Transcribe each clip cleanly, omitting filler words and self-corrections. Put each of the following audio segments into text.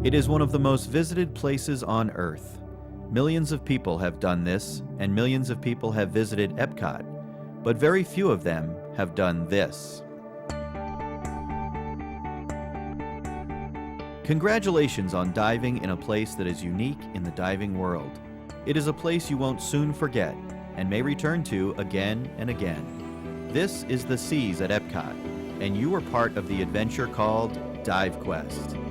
It is one of the most visited places on Earth. Millions of people have done this, and millions of people have visited Epcot, but very few of them have done this. Congratulations on diving in a place that is unique in the diving world. It is a place you won't soon forget and may return to again and again. This is the Seas at Epcot, and you were part of the adventure called DiveQuest.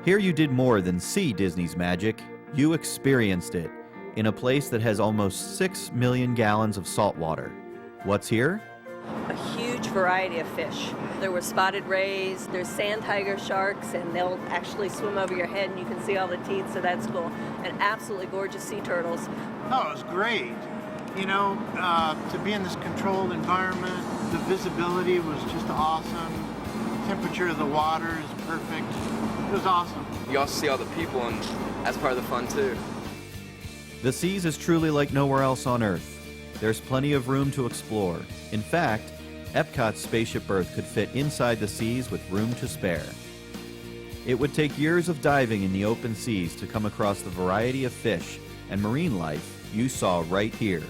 Here you did more than see Disney's magic, you experienced it in a place that has almost 6 million gallons of salt water. What's here? A huge variety of fish. There were spotted rays, there's sand tiger sharks, and they'll actually swim over your head and you can see all the teeth, so that's cool. And absolutely gorgeous sea turtles. Oh, it was great. You know, to be in this controlled environment, the visibility was just awesome. Temperature of the water is perfect. It was awesome. You also see all the people, and that's part of the fun too. The Seas is truly like nowhere else on Earth. There's plenty of room to explore. In fact, Epcot's spaceship berth could fit inside the Seas with room to spare. It would take years of diving in the open seas to come across the variety of fish and marine life you saw right here.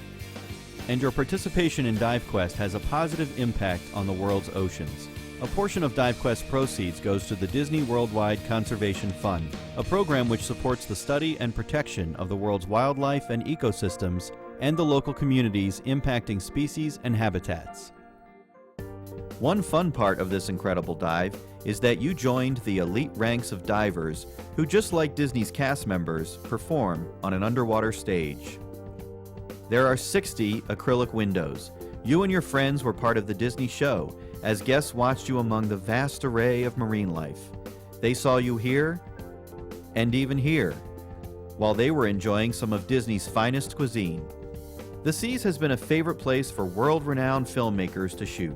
And your participation in DiveQuest has a positive impact on the world's oceans. A portion of DiveQuest proceeds goes to the Disney Worldwide Conservation Fund, a program which supports the study and protection of the world's wildlife and ecosystems and the local communities impacting species and habitats. One fun part of this incredible dive is that you joined the elite ranks of divers who, just like Disney's cast members, perform on an underwater stage. There are 60 acrylic windows. You and your friends were part of the Disney show as guests watched you among the vast array of marine life. They saw you here and even here, while they were enjoying some of Disney's finest cuisine. The Seas has been a favorite place for world-renowned filmmakers to shoot.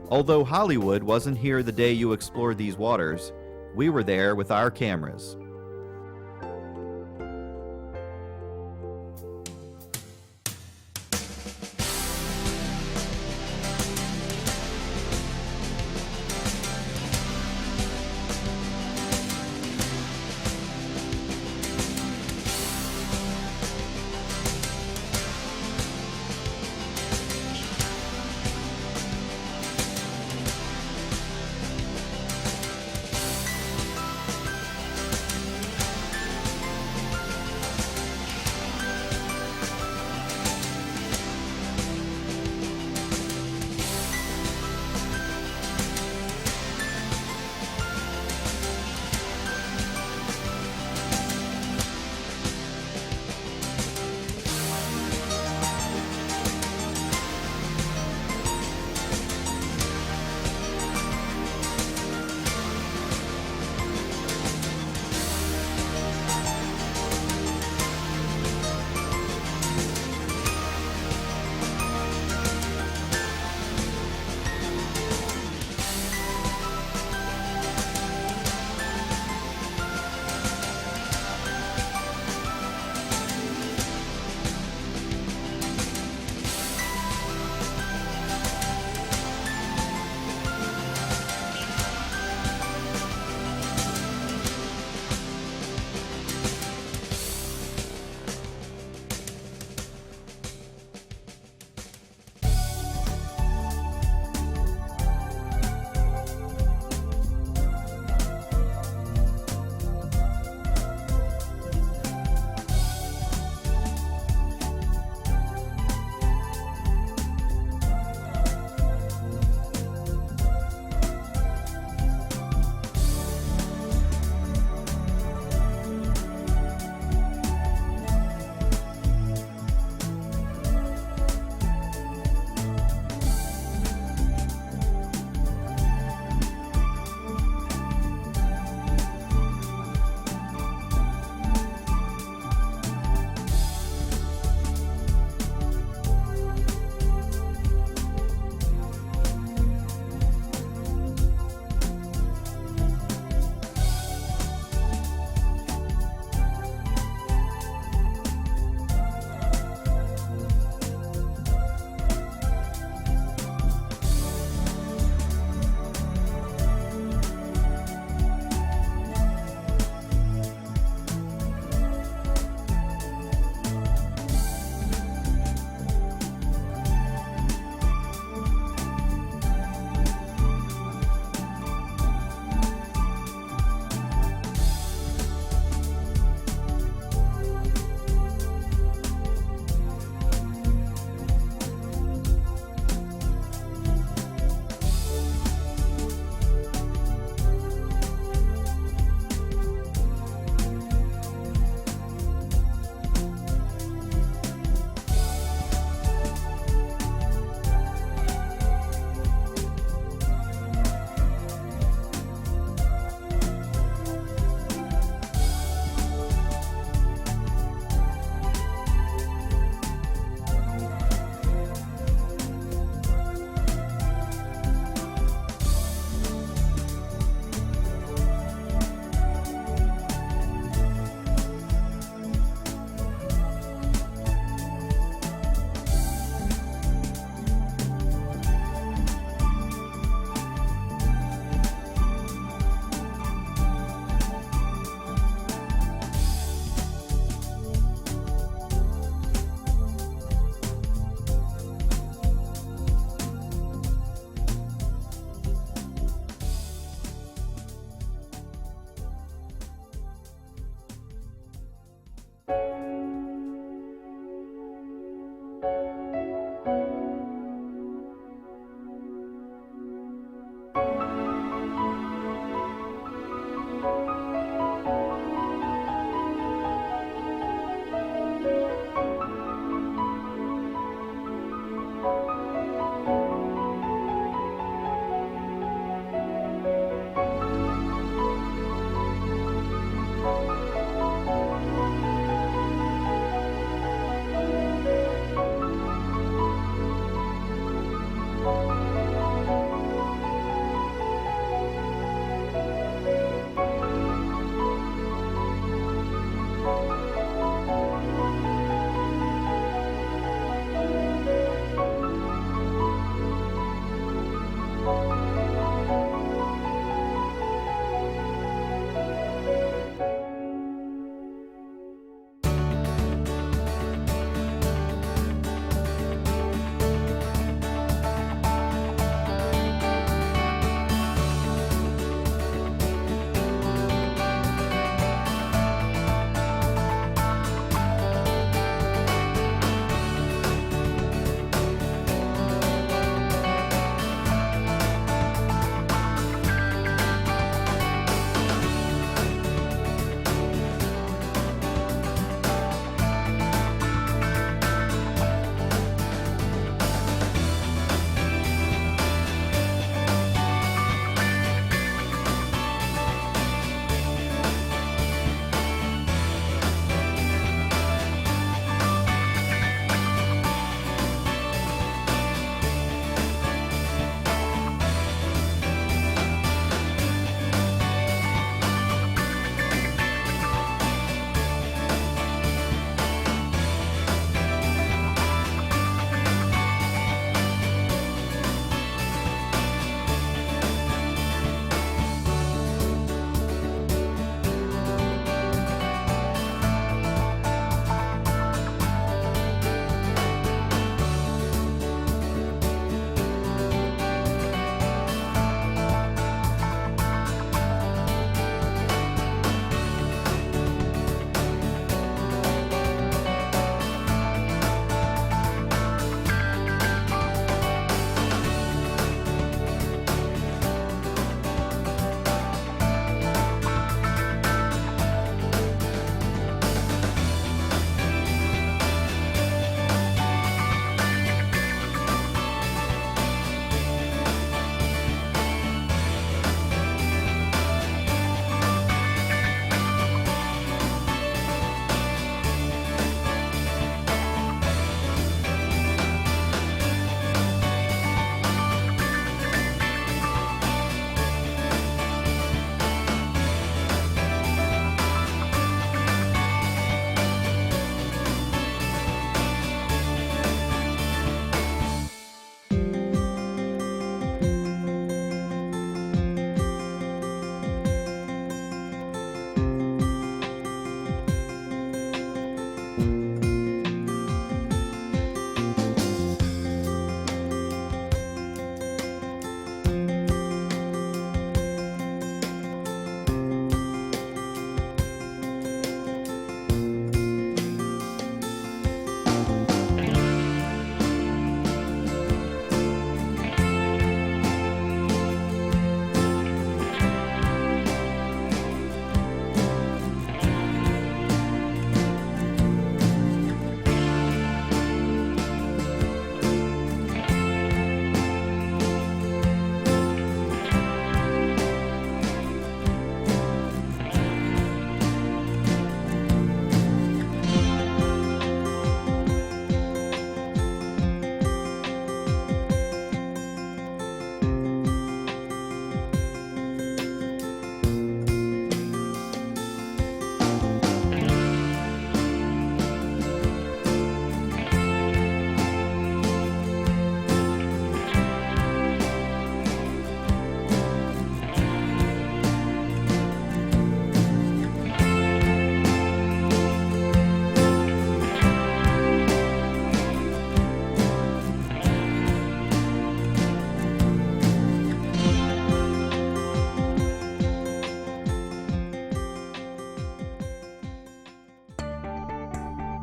Although Hollywood wasn't here the day you explored these waters, we were there with our cameras.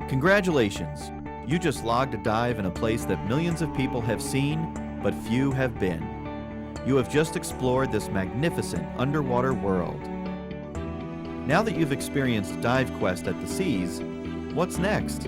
Congratulations! You just logged a dive in a place that millions of people have seen, but few have been. You have just explored this magnificent underwater world. Now that you've experienced DiveQuest at the seas, what's next?